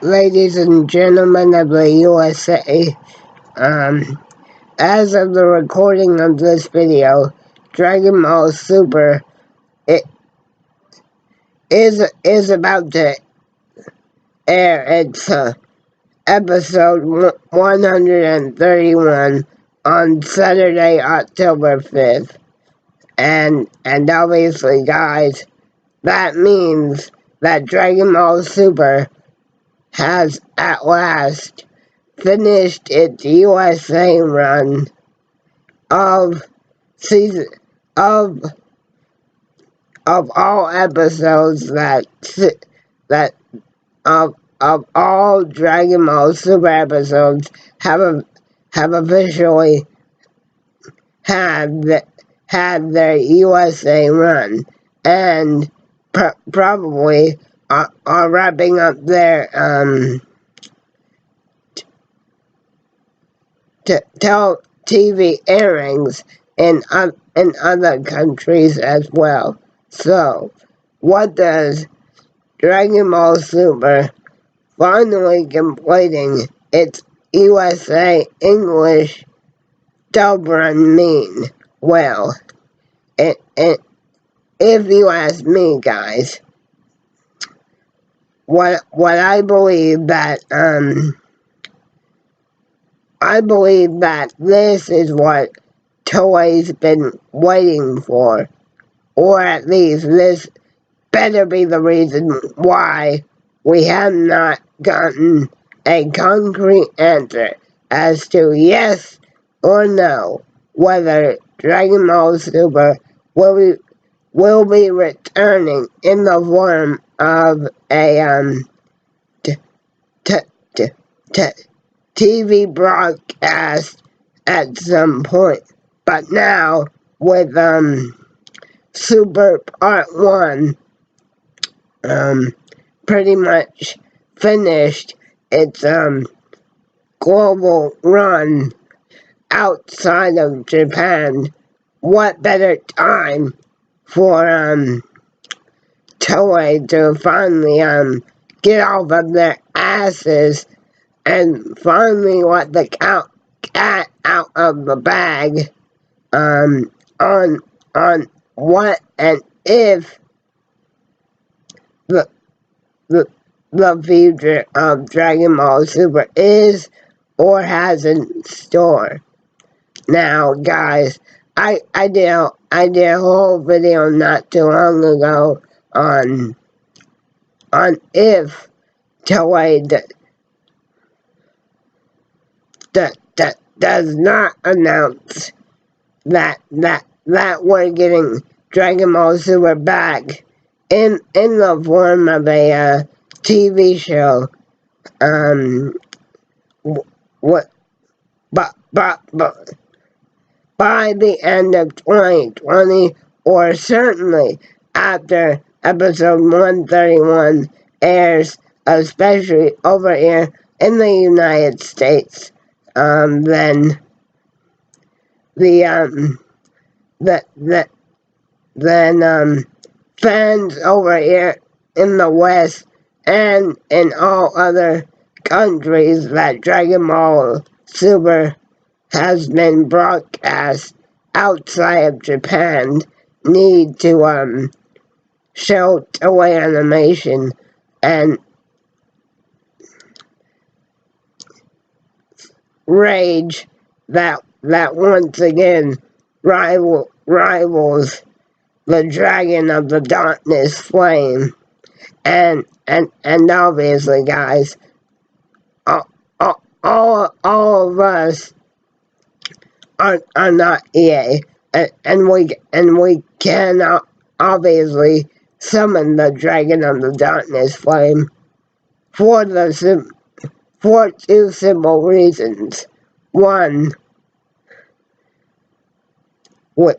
ladies and gentlemen of the USA. As of the recording of this video, Dragon Ball Super it is about to air its episode 131 on Saturday, October 5th. And obviously, guys, that means that Dragon Ball Super has at last finished its USA run of season of all episodes that of all Dragon Ball Super episodes have officially had their USA run, and probably are wrapping up their TV airings in other countries as well. So, what does Dragon Ball Super finally completing its USA English dub run mean? Well, if you ask me, guys, what I believe that this is what Toei's been waiting for, or at least this better be the reason why we have not gotten a concrete answer as to yes or no whether Dragon Ball Super will be returning in the form of a TV broadcast at some point. But now with Super Part 1 pretty much finished its global run outside of Japan, what better time for Toei to finally get off of their asses and finally let the cat out of the bag on what and if the future of Dragon Ball Super is or has in store. Now, guys, I did a whole video not too long ago on if Toei does not announce that we're getting Dragon Ball Super back in the form of a TV show. But by the end of 2020, or certainly after episode 131 airs, especially over here in the United States, then fans over here in the West and in all other countries that Dragon Ball Super has been broadcast outside of Japan need to show Toei Animation and Rage that once again rivals the Dragon of the Darkness Flame. And obviously, guys, all of us are not EA, and we cannot obviously summon the Dragon of the Darkness Flame for two simple reasons. One, we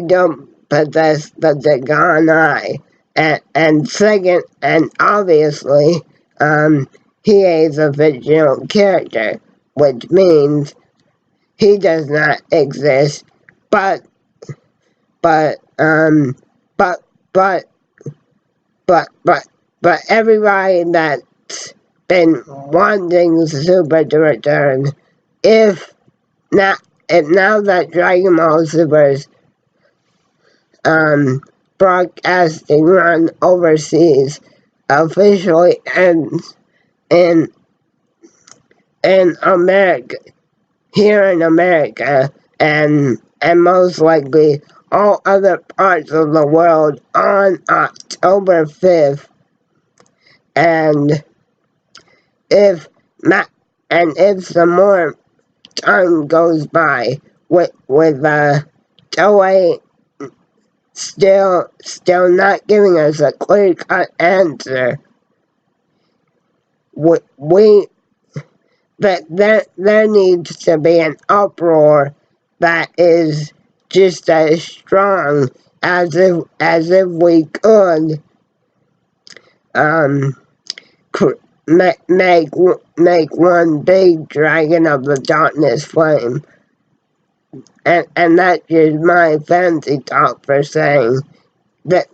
don't possess the Dagon Eye, and second, and obviously, he is a fictional character, which means he does not exist, but but everybody that's been wanting Super to return, if now, now that Dragon Ball Super's broadcasting run overseas officially ends in America, here in America, and most likely all other parts of the world on October 5th, and if some more time goes by with Toei still not giving us a clear cut answer, we that there needs to be an uproar that is just as strong as if we could make one big Dragon of the Darkness flame. And that's just my fancy talk for saying that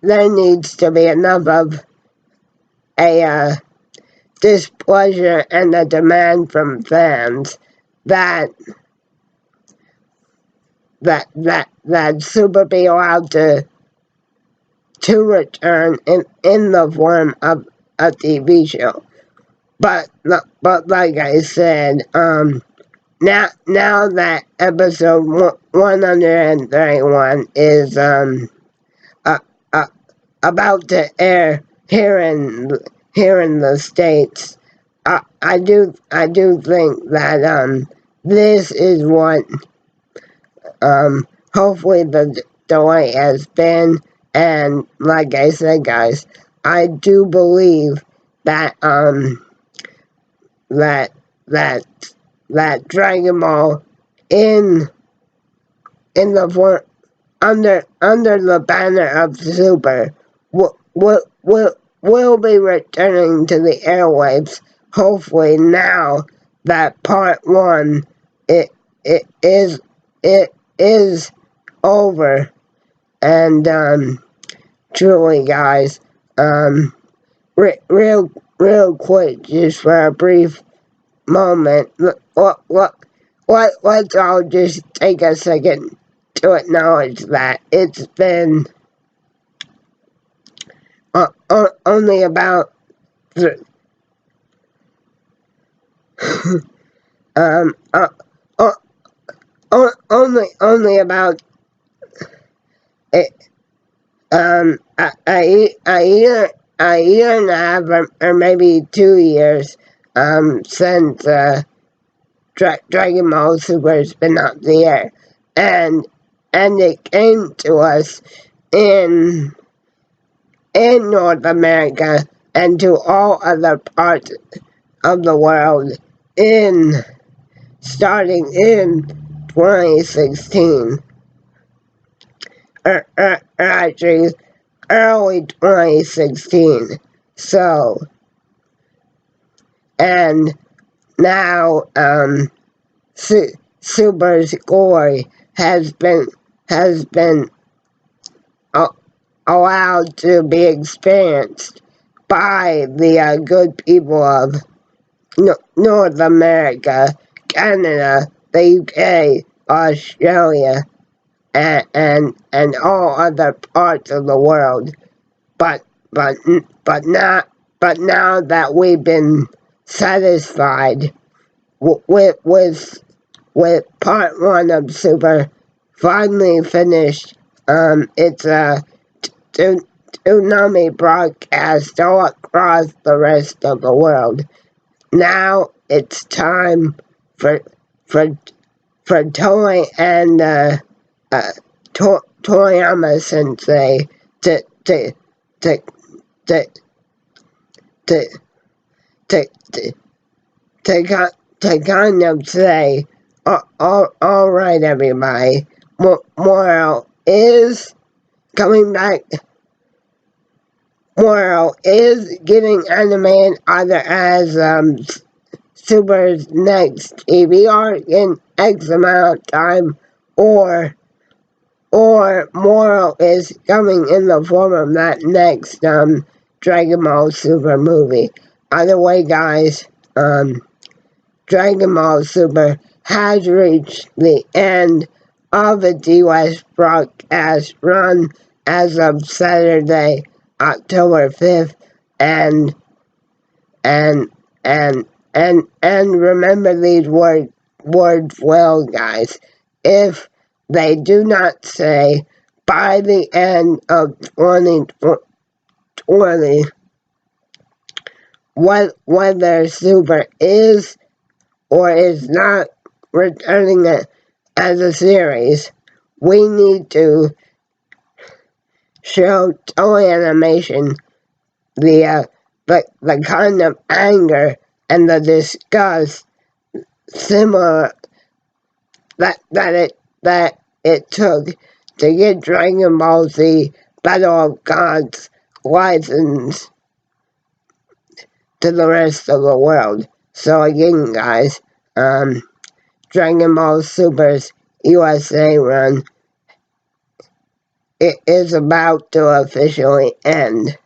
there needs to be enough of a displeasure and a demand from fans that Super be allowed to return in the form of a TV show. But like I said, now that episode 131 is about to air here in the States, I do think that this is what hopefully the delay has been. And like I said, guys, I do believe that that Dragon Ball in the form under the banner of Super will be returning to the airwaves. Hopefully now that part one it is over. And truly, guys, real quick, just for a brief moment, let's all just take a second to acknowledge that it's been only about only about a year and a half or maybe 2 years since Dragon Ball Super has been up the air, and it came to us in North America and to all other parts of the world starting in 2016. Actually, early 2016. So, and now Super's glory has been allowed to be experienced by the good people of North America, Canada, the UK, Australia, and all other parts of the world. But now that we've been satisfied with part one of Super finally finished, it's a tsunami broadcast all across the rest of the world. Now it's time for Toei and Toriyama Sensei to kind of say, all right, everybody, Moro is coming back. Moro is getting animated either as Super's next TV arc in X amount of time, or or more is coming in the form of that next Dragon Ball Super movie. Either way, guys, Dragon Ball Super has reached the end of the D-West broadcast run as of Saturday, October 5th, and and and remember these words well, guys. If they do not say by the end of 2020 whether Super is or is not returning it as a series, we need to show Toei Animation the kind of anger and the disgust similar that it took to get Dragon Ball Z Battle of Gods licensed to the rest of the world. So again, guys, Dragon Ball Super's USA run, it is about to officially end.